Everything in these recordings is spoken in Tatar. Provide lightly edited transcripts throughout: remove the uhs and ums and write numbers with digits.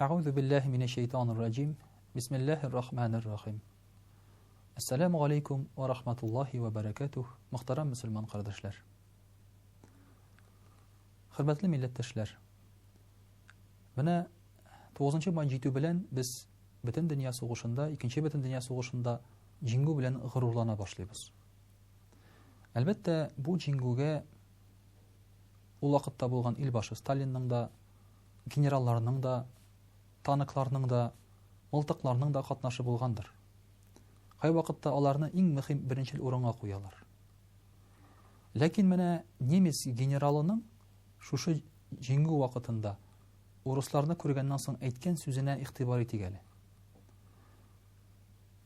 أعوذ بالله من الشيطان الرجيم بسم الله الرحمن الرحيم Assalamu alaikum wa rahmatullahi wa barakatuh. Muhtaram Müslüman kardeşler. Hürmetli milletteşler. Bana 9 may җитү белән без бөтен дөнья сугышында, икенче бөтен дөнья сугышында җиңү белән горурлана башлыйбыз. Әлбәттә, бу җиңүгә ул вакытта булган илбашы Сталинның да, генералларның да, танкларның да, мылтыкларның да катнашы булгандыр. Кай вакытта аларны иң мөһим беренчел урынга куялар. Ләкин менә немец генералының шушы җиңү вакытында урысларны күргәннән соң әйткән сүзенә игътибар итик әле.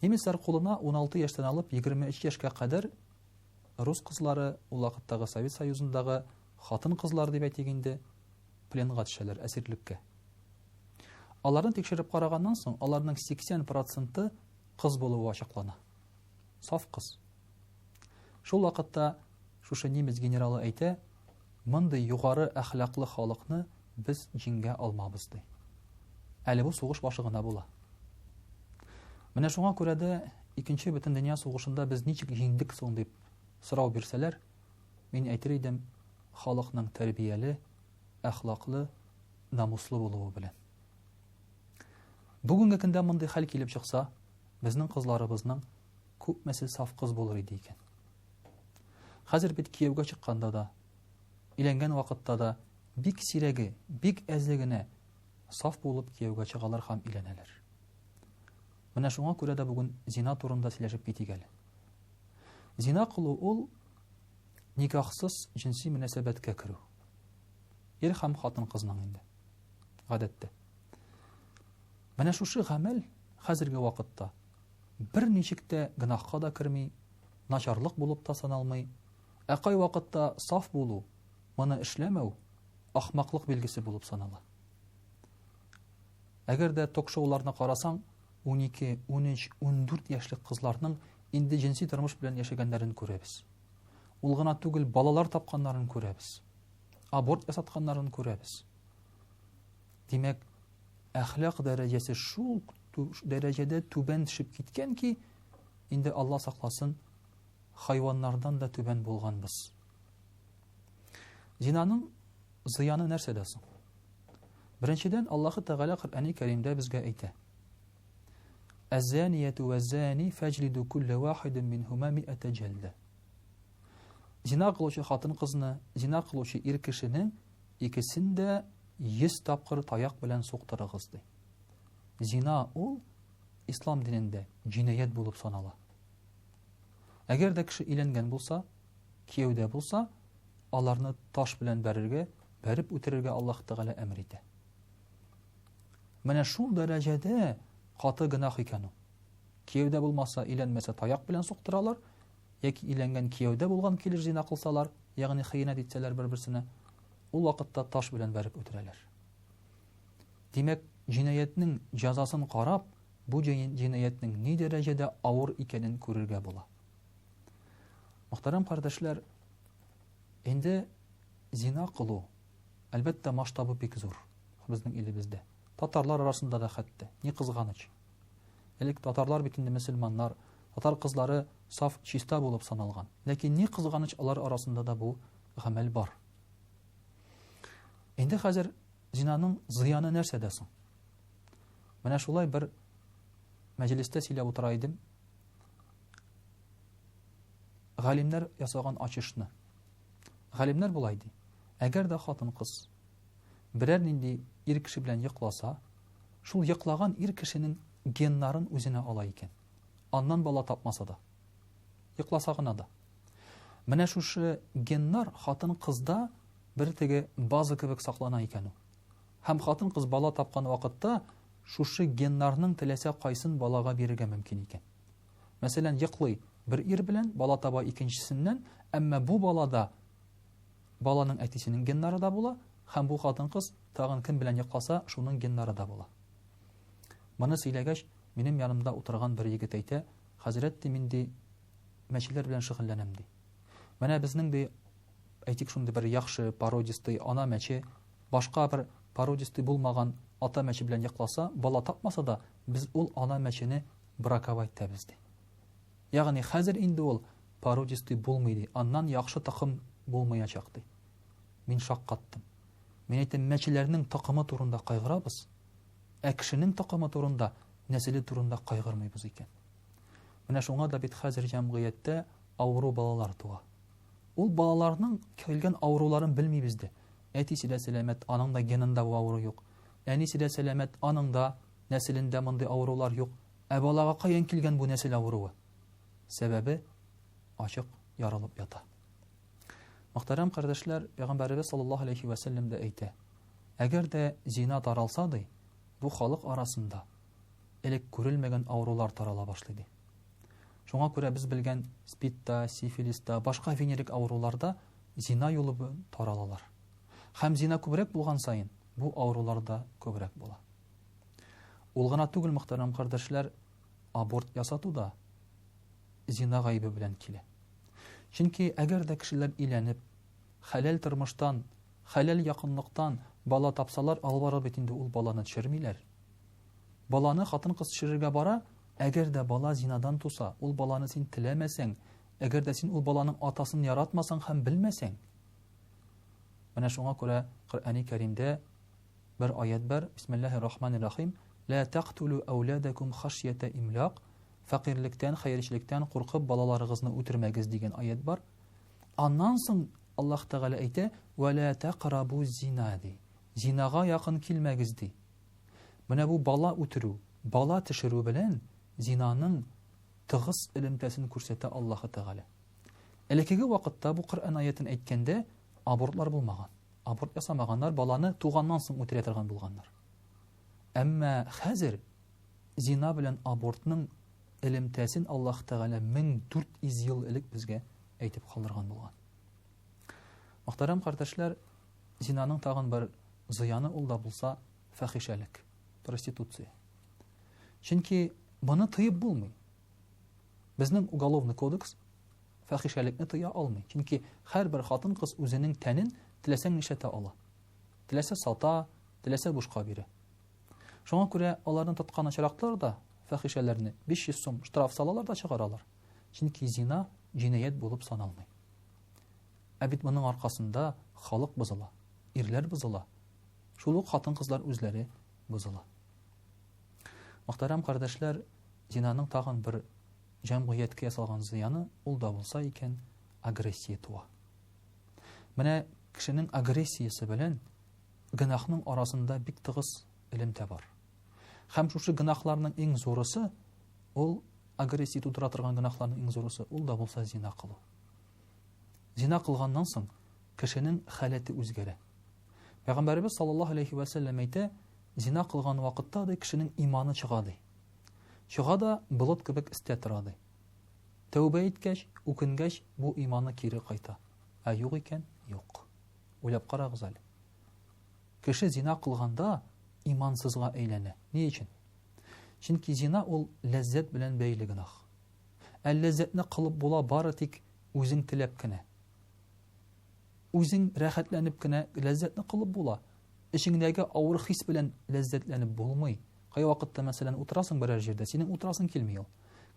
Немецлар кулына 16 яшьтән алып 23 яшькә кадәр рус кызлары, ул вакыттагы Совет Союзындагы хатын-кызлар дип әйтик инде, пленга төшәләр, әсирлеккә. Аларны тикшереп караганнан соң, аларның 80% кыз булуы ачыклана. Саф кыз. Шул вакытта шушы немец генералы әйтә, мондый югары әхлаклы халыкны без җиңгә алмабыз ди. Әле бу сугыш башы гына була. Менә шуңа күрә дә икенче бөтен дөнья сугышында без ничек җиңдек соң дип сорау бирсәләр, мин әйтер идем, халыкның тәрбияле, әхлаклы, намуслы булуы белән. Бүгенге көндә мондый хәл килеп чыкса, безнең кызларыбызның күпмесе саф кыз булыр иде икән. Хәзер бит кияүгә чыкканда да, иләнгән вакытта да бик сирәге, бик әзе генә саф булып кияүгә чыгалар һәм иләнәләр. Менә шуңа күрә дә бүген зина турында сөйләшеп китик әле. Зина кылу ул никахсыз җинси мөнәсәбәткә керү. Ир һәм хатын кызның инде. Гадәттә. Менә шушы гамәл хәзерге вакытта бер ничек тә гынахка да керми, начарлык булып та саналмый, ә кай вакытта саф булу, моны эшләмәү ахмаклык билгесе булып санала. Әгәр дә ток-шоуларны карасаң, 12, 13, 14 яшьлек кызларның инде җинси тормыш белән яшәгәннәрен күрәбез. Ул гына түгел, балалар тапканнарын күрәбез. Аборт ясатканнарын күрәбез. Димәк, әхлак дәрәҗәсе шул дәрәҗәдә түбән төшеп киткән ки, инде Алла сакласын, хайваннардан да түбән булганбыз. Зинаның зыяны нәрсәдә соң? Беренчедән, Аллаһы Тәгалә Коръәни Кәримдә безгә әйтә: "Әз-занияtu ваз-зани фаҗлиду кулла вахидин минһума 100 җалда." Зина кылучы хатын-кызны, зина кылучы ир кешенең икесен дә 100 тапкыр таяк белән суктырыгыз ди. Зина ул ислам динендә җинаят булып санала. Әгәр дә кеше иләнгән булса, кияүдә булса, аларны таш белән бәреп үтерергә Аллаһ Тәгалә әмер итә. Менә шул дәрәҗәдә каты гынах икән ул. Кияүдә булмаса, иләнмәсә таяк белән суктыралар, яки иләнгән кияүдә булган килеш зина кылсалар, ягъни хыянат итсәләр бер-берсенә, ул вакытта таш белән бәреп үтерәләр. Димәк, җинаятның җәзасын карап, бу җинаятның ни дәрәҗәдә авыр икәнен күрергә була. Мөхтәрәм кардәшләр, инде зина кылу, әлбәттә, масштабы бик зур безнең илебездә. Татарлар арасында да хәтта, ни кызганыч. Элек татарлар бит инде мөселманнар, татар кызлары саф, чиста булып саналган. Ләкин ни кызганыч, алар арасында да бу гамәл бар. Инде хәзер зинаның зыяны нәрсәдә соң? Менә шулай бер мәҗлестә сөйләп утыра идем. Галимнәр ясаган ачышны. Галимнәр булай ди: әгәр дә хатын-кыз берәр нинди ир кеше белән йокласа, шул йоклаган ир кешенең геннарын үзенә ала икән. Аннан бала тапмаса да, йокласа гына да. Менә шушы геннар хатын-кызда бер теге база кебек саклана икән ул. Һәм хатын-кыз бала тапкан вакытта шушы геннарның теләсә кайсын балага бирергә мөмкин икән. Мәсәлән, йоклый бер ир белән бала таба икенчесеннән, әмма бу балада баланың әтисенең геннары да була, һәм бу хатын-кыз тагын кем белән йокласа, шуның геннары да була. Моны сөйләгәч, минем янымда утырган бер егет әйтә: "Хәзрәт, мин ди мәчеләр белән шөгыльләнәм ди. Менә безнең ди әйтик шундый бер яхшы пародисты ана мәче, башка бер породистый булмаган ата мәче белән якласа, бала тапмаса да, без ул ана мәчене браковать итәбез ди. Ягъни хәзер инде ул породистый булмый ди, аннан яхшы тақым булмаячак ди. Мин шаккаттым. Мин әйтәм, мәчеләрнең тақымы турында кайгырабыз, ә кешенең тақымы турында, нәселе турында кайгырмыйбыз икән. Менә шуңа да бит хәзер җәмгыятьтә авыру балалар туа. Ул балаларның килгән авыруларын белмибез дә. Әтисе дә сәламәт, аның да генында бу авыру юк. Әнисе дә сәламәт, аның да нәселендә мондый авырулар юк. Ә балага каян килгән бу нәсел авыруы? Сәбәбе ачык ярылып ята. Мөхтәрәм кардәшләр, Пәйгамбәрбез саллаллаһу алейхи ва сәллям дә әйтә: әгәр дә зина таралса ди, бу халык арасында элек күрелмәгән авырулар тарала башлый ди. Шуңа күрә без белгән спидта, сифилиста, башка венерик авыруларда зина юлы таралалар. Һәм зина күбрәк булган сайын бу авырулар да күбрәк була. Ул гына түгел, мөхтәрәм кардәшләр, аборт ясату да зина гаибе белән килә. Чөнки әгәр дә кешеләр иләнеп, хәләл тормыштан, хәләл якынлыктан бала тапсалар, албары бит инде ул баланы төшермиләр. Баланы хатын-кыз төшерергә бара, әгәр дә бала зинадан туса, ул баланы син теләмәсәң, әгәр дә син ул баланың атасын яратмасаң һәм белмәсәң. Менә шуңа күрә Коръәни Кәримдә бер аят бар: Бисмиллаһир-рахманир-рахим. Ла тaqtulu awladakum khashyata imlaq. Фәкыйрьлектән, хәйрчлектән куркып балаларыгызны үтермәгез дигән аят бар. Аннан соң Аллаһ Тәгалә әйтә: "Ва ла тaqrabu zina" ди. Зинага якын килмәгез ди. Менә бу бала үтерү, бала төшерү белән зинаның тыгыз элемтәсен күрсәтә Аллаһ Тәгалә. Элекеге вакытта бу Коръән аятын әйткәндә абортлар булмаган. Аборт ясамаганнар, баланы туганнан соң үтерә торган булганнар. Әмма хәзер зина белән абортның элемтәсен Аллаһ Тәгалә 1400 ел элек безгә әйтеп калдырган булган. Мөхтәрәм кардәшләр, зинаның тагын бер зыяны ул да булса фәхишәлек, проституция. Чөнки моны тыйып булмый. Безнең уголовный кодекс фәхишәлекне тыя алмый. Чөнки һәрбер хатын-кыз үзенең тәнен теләсәң нишәтә ала. Теләсә сата, теләсә бушка бирә. Шуңа күрә аларны тоткан очраклар да фәхишәләрне 500 сум штраф салалар да чыгаралар. Чөнки зина җинаять булып саналмый. Ә бит моның аркасында халык бозыла, ирләр бозыла. Шул ук хатын-кызлар үзләре бозыла. Мөхтәрәм кардәшләр, зинаның тагын бер җәмгыятькә ясалган зыяны ул да булса икән агрессия туа. Менә кешенең агрессиясе белән гынахның арасында бик тыгыз элемтә бар. Һәм шушы гынахларның иң зурысы, ул агрессия тудыра торган гынахларның иң зурысы, ул да булса зина кылу. Зина кылганнан соң кешенең халәте үзгәрә. Пәйгамбәрбез саллаллаһу алейхи ва сәллям әйтә: зина кылган вакытта да кешенең иманы чыга ди. Чыга да болыт кебек истә тора ди. Тәүбә иткәч, үкенгәч, бу иманы кире кайта. Ә юк икән, юк. Уйлап карагыз әле. Кеше зина кылганда имансызга әйләнә. Ни өчен? Чөнки зина ул ләззәт белән бәйле гынах. Ә ләззәтне кылып була бары тик үзең теләп кенә. Үзең рәхәтләнеп кенә ләззәтне кылып була. Ишеңдәге авыр хис белән ләззәтләнеп булмый. Кай вакытта мәсәлән утырасың берәр җирдә, синең утырасың килми ул.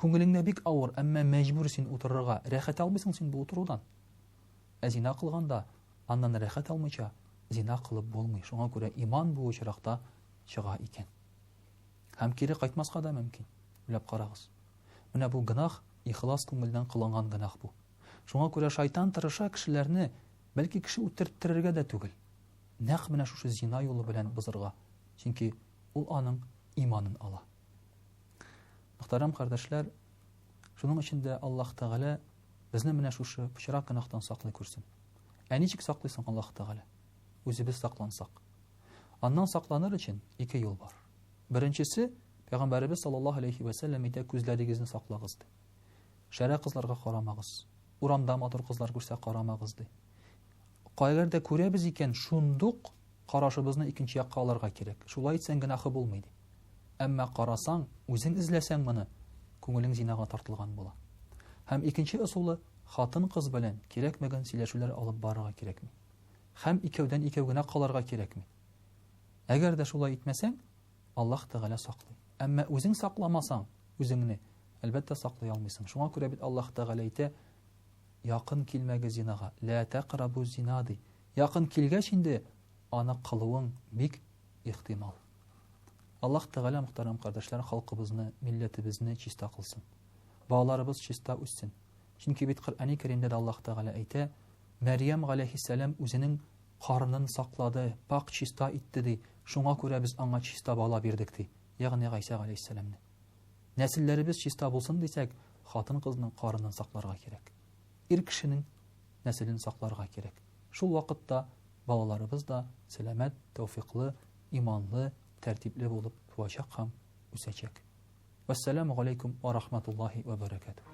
Күңелеңдә бик авыр, әмма мәҗбүр син утырырга, рәхәт алмыйсың син бу утырудан. Ә зина кылганда аннан рәхәт алмыйча зина кылып булмый. Шуңа күрә иман бу очракта чыга икән. Һәм кире кайтмаска да мөмкин. Уйлап карагыз. Менә бу гынах ихлас күңелдән кылынган гынах бу. Шуңа күрә шайтан тырыша кешеләрне, бәлки кеше үтертерергә дә түгел. Нәкъ менә шушы зина юлы белән бызырга. Чөнки ул аның иманын ала. Мөхтәрәм кардәшләр, шуның өчен дә Аллаһ Тәгалә безне менә шушы пычрак гынахтан саклый күрсен. Ә ничек саклыйсың Аллаһ Тәгалә? Үзебез саклансак. Аннан сакланыр өчен ике юл бар. Беренчесе, Пәйгамбәрбез саллаллаһу алейхи ва сәллям әйтә: күзләрегезне саклагыз ди. Шәрә кызларга карамагыз. Урамда матур кызлар күрсә карамагыз ди. Кайгырда күрәбез икән, шундук карашыбызны икенче якка алырга кирәк. Шулай итсәң гынахы булмый ди. Әмма карасаң, үзең изләсәң моны, күңелең зинага тартылган була. Һәм икенче ысулы, хатын-кыз белән кирәкмәгән сөйләшүләр алып барырга кирәкми. Һәм икәүдән икәү генә калырга кирәкми. Әгәр дә шулай итмәсәң, Аллаһ Тәгалә саклый. Әмма үзең сакламасаң, үзеңне әлбәттә саклый алмыйсың. Шуңа күрә бит Аллаһ Тәгалә әйтә: "Якын килмәгез зинага, ла тaqrabu зинады." Якын килгәч инде аны кылуың бик ихтимал. Аллаһ Тәгалә, мөхтәрәм кардәшләр, халкыбызны, милләтебезне чиста кылсын. Балаларыбыз чиста үссен. Чөнки бит Коръәни Кәримдә дә Аллаһ Тәгалә әйтә: "Мәрьям галәйһиссәлам үзенең карынын саклады, пак чиста итте ди. Шуңа күрә без аңа чиста бала бирдек ди." Ягъни Гайса галәйһиссәламне. Нәселләребез чиста булсын дисәк, хатын-кызның карынын сакларга кирәк. Ир кешенең нәселен сакларга кирәк. Шул вакытта балаларыбыз да сәламәт, тәүфиклы, иманлы, тәртипле булып туачак һәм үсәчәк. Вассаламу алейкум ва рахматуллаһи ва баракатуһ.